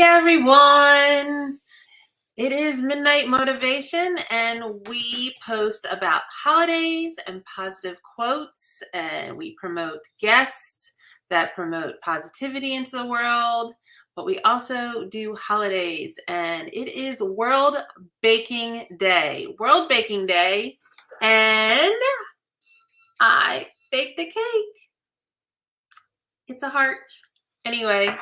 everyone. It is Midnight Motivation, and we post about holidays and positive quotes, and we promote guests that promote positivity into the world. But we also do holidays, and it is World Baking Day. World Baking Day, and I baked a cake. It's a heart. Anyway,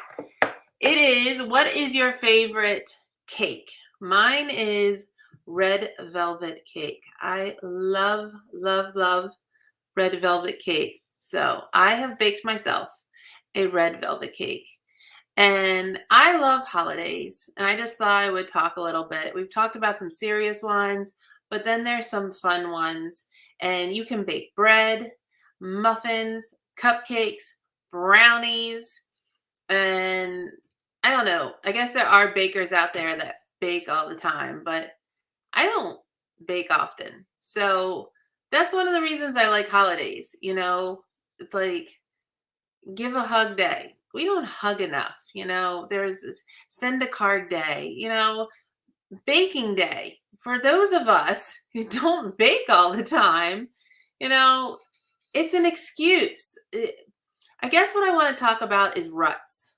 it is. What is your favorite cake? Mine is red velvet cake. I love, love, love red velvet cake. So I have baked myself a red velvet cake. And I love holidays. And I just thought I would talk a little bit. We've talked about some serious ones, but then there's some fun ones. And you can bake bread, muffins, cupcakes, brownies, and I don't know. I guess there are bakers out there that bake all the time, but I don't bake often. So that's one of the reasons I like holidays. It's like give a hug day. We don't hug enough. There's this send a card day, baking day. For those of us who don't bake all the time, it's an excuse. I guess what I want to talk about is ruts.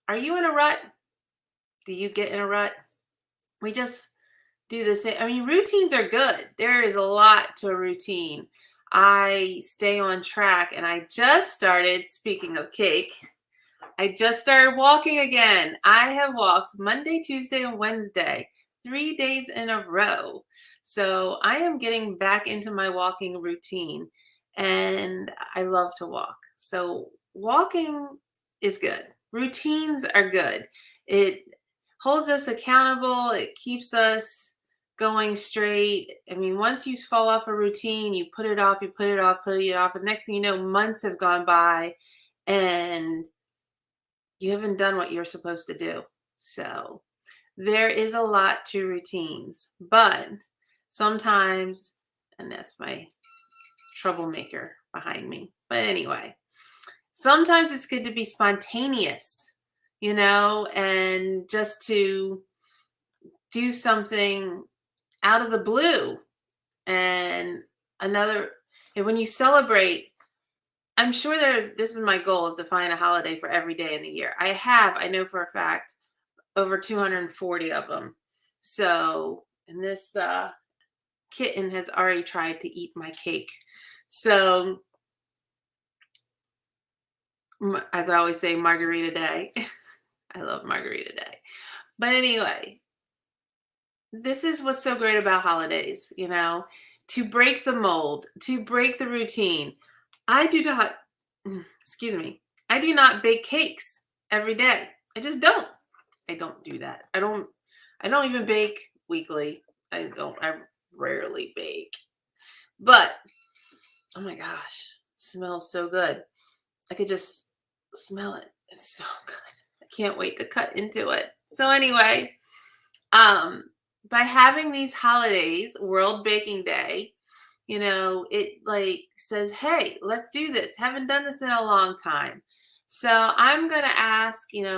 Are you in a rut? Do you get in a rut? We just do the same. I mean, routines are good. There is a lot to a routine. I stay on track, and I just started, speaking of cake, I just started walking again. I have walked Monday, Tuesday, and Wednesday, 3 days in a row. So I am getting back into my walking routine, and I love to walk. So walking is good. Routines are good. It holds us accountable. It keeps us going straight. I mean, once you fall off a routine, you put it off, you put it off, put it off. And next thing you know, months have gone by and you haven't done what you're supposed to do. So there is a lot to routines, but sometimes, and that's my troublemaker behind me. But anyway, sometimes it's good to be spontaneous, and just to do something out of the blue. And when you celebrate, I'm sure this is my goal, is to find a holiday for every day in the year. I know for a fact, over 240 of them. So, and this kitten has already tried to eat my cake. So, as I always say, margarita day. I love margarita day. But anyway, this is what's so great about holidays, to break the mold, to break the routine. I do not, excuse me, I do not bake cakes every day. I just don't. I don't do that. I don't even bake weekly. I rarely bake. But, oh my gosh, it smells so good. I could just smell it. It's so good. I can't wait to cut into it. So anyway, by having these holidays, World Baking Day, it like says, hey, let's do this. Haven't done this in a long time. So I'm going to ask, and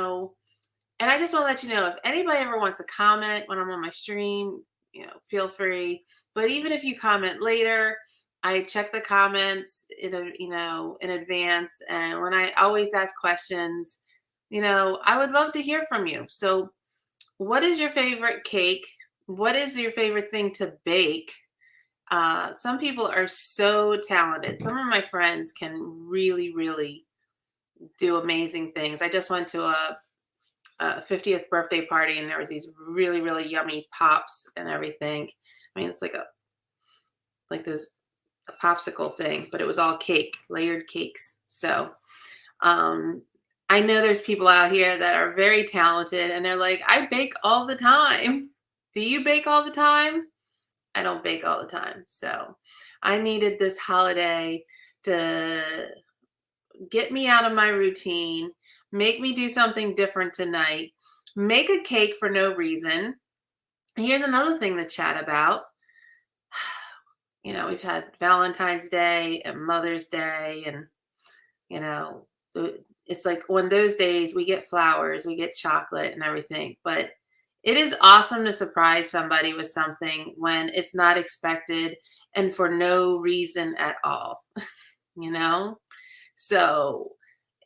I just want to let you know, if anybody ever wants to comment when I'm on my stream, feel free. But even if you comment later, I check the comments in advance. And when I always ask questions, I would love to hear from you. So what is your favorite cake? What is your favorite thing to bake? Some people are so talented. Some of my friends can really, really do amazing things. I just went to a 50th birthday party, and there was these really, really yummy pops and everything. I mean, it's like a popsicle thing, but it was all cake, layered cakes. So I know there's people out here that are very talented, and they're like, I bake all the time. Do you bake all the time? I don't bake all the time. So I needed this holiday to get me out of my routine, make me do something different tonight, make a cake for no reason. Here's another thing to chat about. We've had Valentine's Day and Mother's Day, and, So it's like on those days we get flowers, we get chocolate and everything. But it is awesome to surprise somebody with something when it's not expected and for no reason at all, you know? So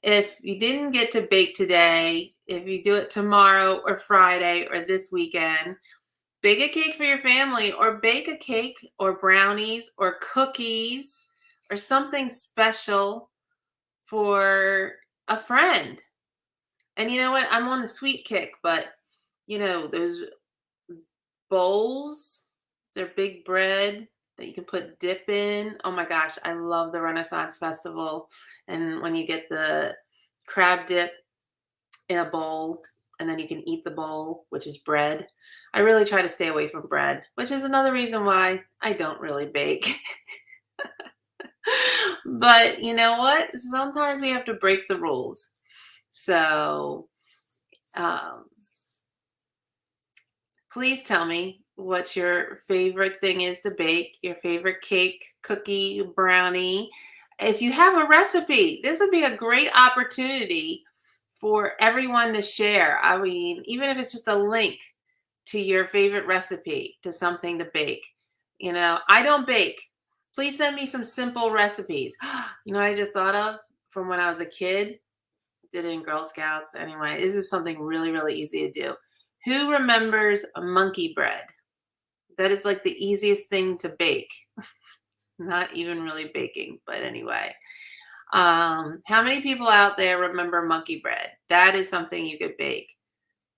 if you didn't get to bake today, if you do it tomorrow or Friday or this weekend, bake a cake for your family or bake a cake or brownies or cookies or something special for a friend. And you know what? I'm on the sweet kick, but those bowls, they're big bread that you can put dip in. Oh my gosh, I love the Renaissance Festival. And when you get the crab dip in a bowl and then you can eat the bowl, which is bread. I really try to stay away from bread, which is another reason why I don't really bake. But you know what? Sometimes we have to break the rules. So, um, please tell me what your favorite thing is to bake, your favorite cake, cookie, brownie. If you have a recipe, this would be a great opportunity for everyone to share. I mean, even if it's just a link to your favorite recipe, to something to bake. I don't bake. Please send me some simple recipes. You know what I just thought of from when I was a kid? Did it in Girl Scouts. Anyway, this is something really, really easy to do. Who remembers a monkey bread? That is like the easiest thing to bake. It's not even really baking, but anyway. How many people out there remember monkey bread? That is something you could bake.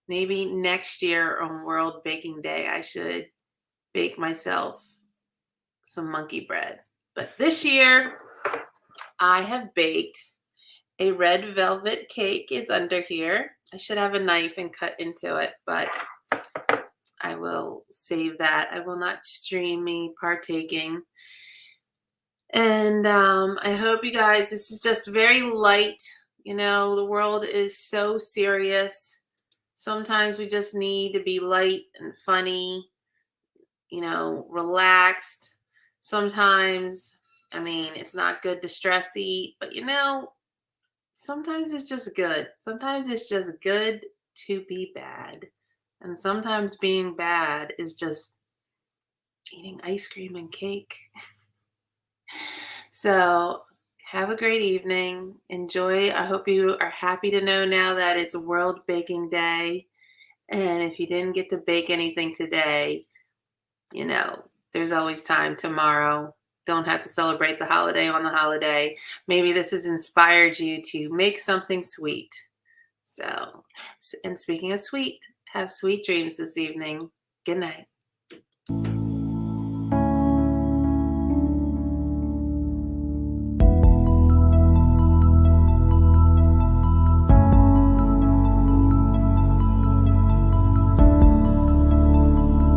Maybe next year on World Baking Day, I should bake myself some monkey bread. But this year, I have baked a red velvet cake is under here. I should have a knife and cut into it, but I will save that. I will not stream me partaking. And I hope you guys, this is just very light. The world is so serious. Sometimes we just need to be light and funny, relaxed. Sometimes, I mean, it's not good to stress eat, but sometimes it's just good. Sometimes it's just good to be bad. And sometimes being bad is just eating ice cream and cake. So have a great evening. Enjoy. I hope you are happy to know now that it's World Baking Day. And if you didn't get to bake anything today, there's always time tomorrow. Don't have to celebrate the holiday on the holiday. Maybe this has inspired you to make something sweet. So, and speaking of sweet, have sweet dreams this evening. Good night.